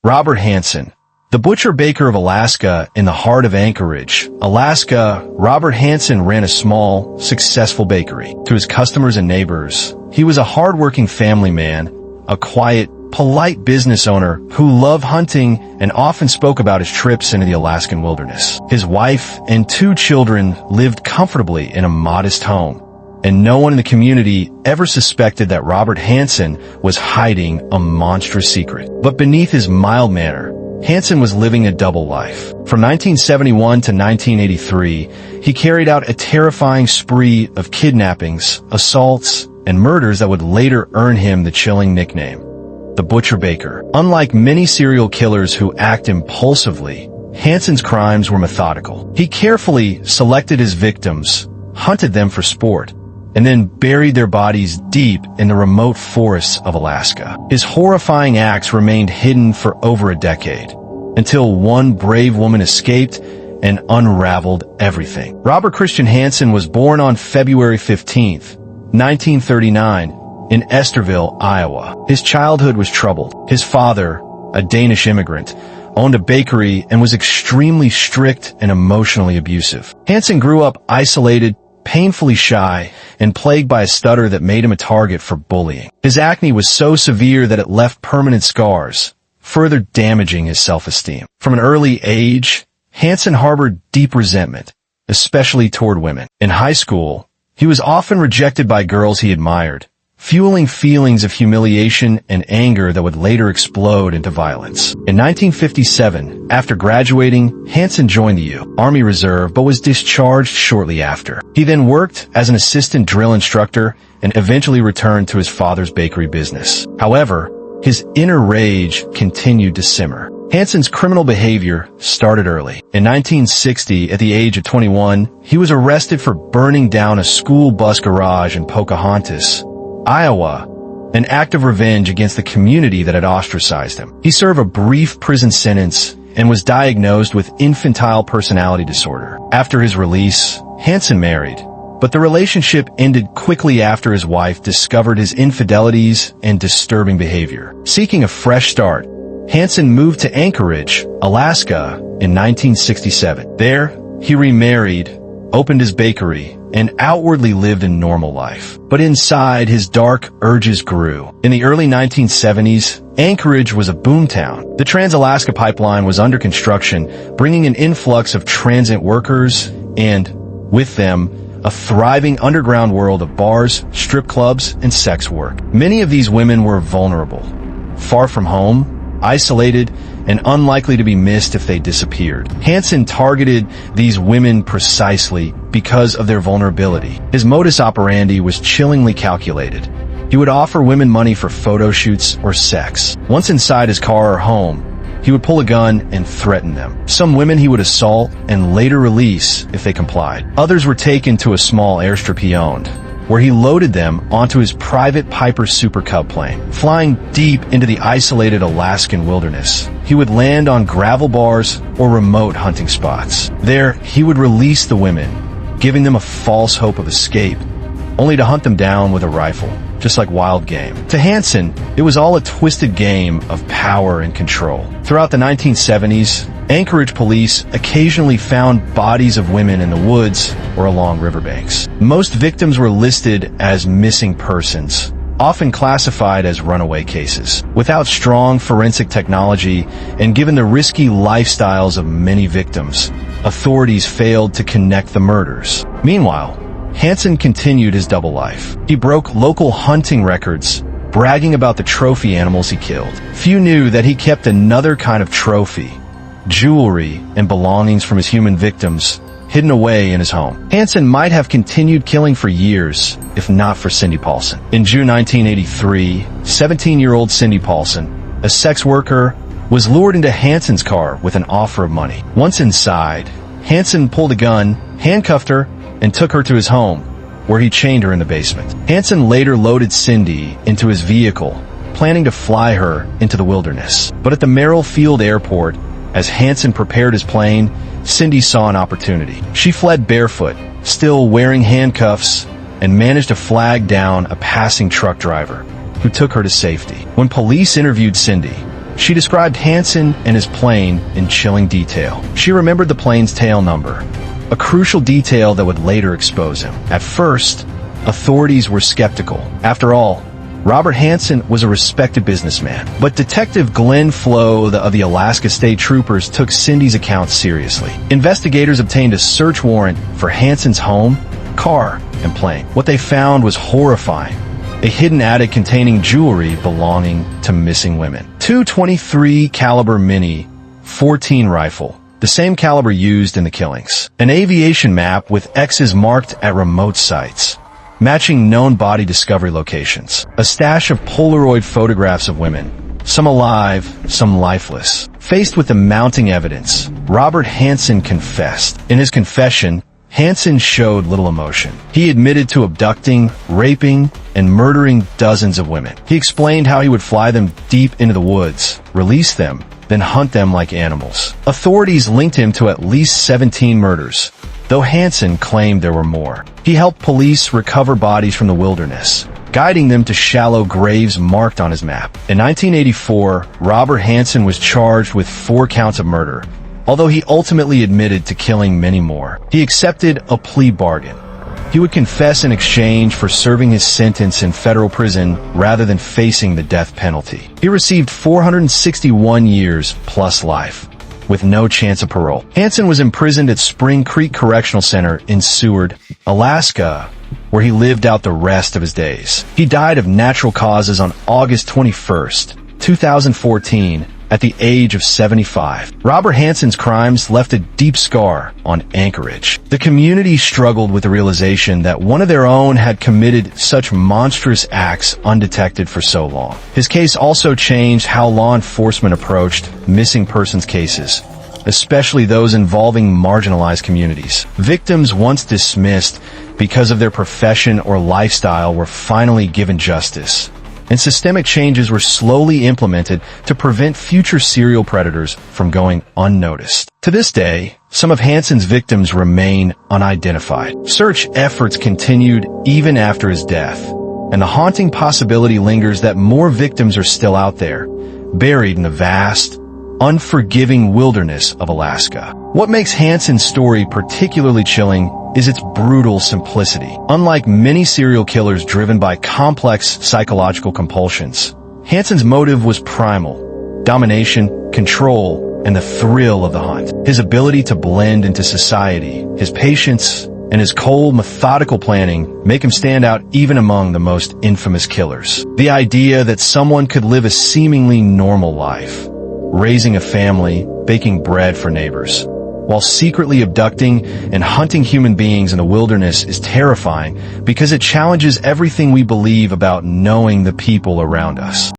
Robert Hansen, the butcher-baker of Alaska in the heart of Anchorage, Alaska. Robert Hansen ran a small, successful bakery. To his customers and neighbors, he was a hard-working family man, a quiet, polite business owner who loved hunting and often spoke about his trips into the Alaskan wilderness. His wife and 2 children lived comfortably in a modest home, and no one in the community ever suspected that Robert Hansen was hiding a monstrous secret. But beneath his mild manner, Hansen was living a double life. From 1971 to 1983, he carried out a terrifying spree of kidnappings, assaults, and murders that would later earn him the chilling nickname, the Butcher Baker. Unlike many serial killers who act impulsively, Hansen's crimes were methodical. He carefully selected his victims, hunted them for sport, and then buried their bodies deep in the remote forests of Alaska. His horrifying acts remained hidden for over a decade, until one brave woman escaped and unraveled everything. Robert Christian Hansen was born on February 15, 1939, in Esterville, Iowa. His childhood was troubled. His father, a Danish immigrant, owned a bakery and was extremely strict and emotionally abusive. Hansen grew up isolated, painfully shy, and plagued by a stutter that made him a target for bullying. His acne was so severe that it left permanent scars, further damaging his self-esteem. From an early age, Hansen harbored deep resentment, especially toward women. In high school, he was often rejected by girls he admired, fueling feelings of humiliation and anger that would later explode into violence. In 1957, after graduating, Hansen joined the Army Reserve but was discharged shortly after. He then worked as an assistant drill instructor and eventually returned to his father's bakery business. However, his inner rage continued to simmer. Hansen's criminal behavior started early. In 1960, at the age of 21, he was arrested for burning down a school bus garage in Pocahontas, Iowa, an act of revenge against the community that had ostracized him. He served a brief prison sentence and was diagnosed with infantile personality disorder. After his release, Hansen married, but the relationship ended quickly after his wife discovered his infidelities and disturbing behavior. Seeking a fresh start, Hansen moved to Anchorage, Alaska, in 1967. There, he remarried, opened his bakery, and outwardly lived a normal life. But inside, his dark urges grew. In the early 1970s, Anchorage was a boomtown. The Trans-Alaska Pipeline was under construction, bringing an influx of transit workers and, with them, a thriving underground world of bars, strip clubs, and sex work. Many of these women were vulnerable, far from home, isolated, and unlikely to be missed if they disappeared. Hansen targeted these women precisely because of their vulnerability. His modus operandi was chillingly calculated. He would offer women money for photo shoots or sex. Once inside his car or home, he would pull a gun and threaten them. Some women he would assault and later release if they complied. Others were taken to a small airstrip he owned, where he loaded them onto his private Piper Super Cub plane. Flying deep into the isolated Alaskan wilderness, he would land on gravel bars or remote hunting spots. There, he would release the women, giving them a false hope of escape, only to hunt them down with a rifle, just like wild game. To Hansen, it was all a twisted game of power and control. Throughout the 1970s, Anchorage police occasionally found bodies of women in the woods or along riverbanks. Most victims were listed as missing persons, often classified as runaway cases. Without strong forensic technology and given the risky lifestyles of many victims, authorities failed to connect the murders. Meanwhile, Hansen continued his double life. He broke local hunting records, bragging about the trophy animals he killed. Few knew that he kept another kind of trophy, jewelry, and belongings from his human victims hidden away in his home. Hansen might have continued killing for years, if not for Cindy Paulson. In June 1983, 17-year-old Cindy Paulson, a sex worker, was lured into Hansen's car with an offer of money. Once inside, Hansen pulled a gun, handcuffed her, and took her to his home, where he chained her in the basement. Hansen later loaded Cindy into his vehicle, planning to fly her into the wilderness. But at the Merrill Field Airport, as Hansen prepared his plane, Cindy saw an opportunity. She fled barefoot, still wearing handcuffs, and managed to flag down a passing truck driver, who took her to safety. When police interviewed Cindy, She described Hansen and his plane in chilling detail. She remembered the plane's tail number, a crucial detail that would later expose him. At first, authorities were skeptical. After all, Robert Hansen was a respected businessman. But Detective Glenn Flo of the Alaska State Troopers took Cindy's account seriously. Investigators obtained a search warrant for Hansen's home, car, and plane. What they found was horrifying. A hidden attic containing jewelry belonging to missing women. .223 caliber Mini 14 rifle, the same caliber used in the killings. An aviation map with X's marked at remote sites, matching known body discovery locations. A stash of Polaroid photographs of women, some alive, some lifeless. Faced with the mounting evidence, Robert Hansen confessed. In his confession, Hansen showed little emotion. He admitted to abducting, raping, and murdering dozens of women. He explained how he would fly them deep into the woods, release them, then hunt them like animals. Authorities linked him to at least 17 murders, though Hansen claimed there were more. He helped police recover bodies from the wilderness, guiding them to shallow graves marked on his map. In 1984, Robert Hansen was charged with 4 counts of murder, although he ultimately admitted to killing many more. He accepted a plea bargain. He would confess in exchange for serving his sentence in federal prison rather than facing the death penalty. He received 461 years plus life, with no chance of parole. Hansen was imprisoned at Spring Creek Correctional Center in Seward, Alaska, where he lived out the rest of his days. He died of natural causes on August 21st, 2014, at the age of 75. Robert Hansen's crimes left a deep scar on Anchorage. The community struggled with the realization that one of their own had committed such monstrous acts undetected for so long. His case also changed how law enforcement approached missing persons cases, especially those involving marginalized communities. Victims once dismissed because of their profession or lifestyle were finally given justice, and systemic changes were slowly implemented to prevent future serial predators from going unnoticed. To this day, some of Hansen's victims remain unidentified. Search efforts continued even after his death, and the haunting possibility lingers that more victims are still out there, buried in the vast, unforgiving wilderness of Alaska. What makes Hansen's story particularly chilling is its brutal simplicity. Unlike many serial killers driven by complex psychological compulsions, Hansen's motive was primal: domination, control, and the thrill of the hunt. His ability to blend into society, his patience, and his cold, methodical planning make him stand out even among the most infamous killers. The idea that someone could live a seemingly normal life, raising a family, baking bread for neighbors, while secretly abducting and hunting human beings in the wilderness is terrifying because it challenges everything we believe about knowing the people around us.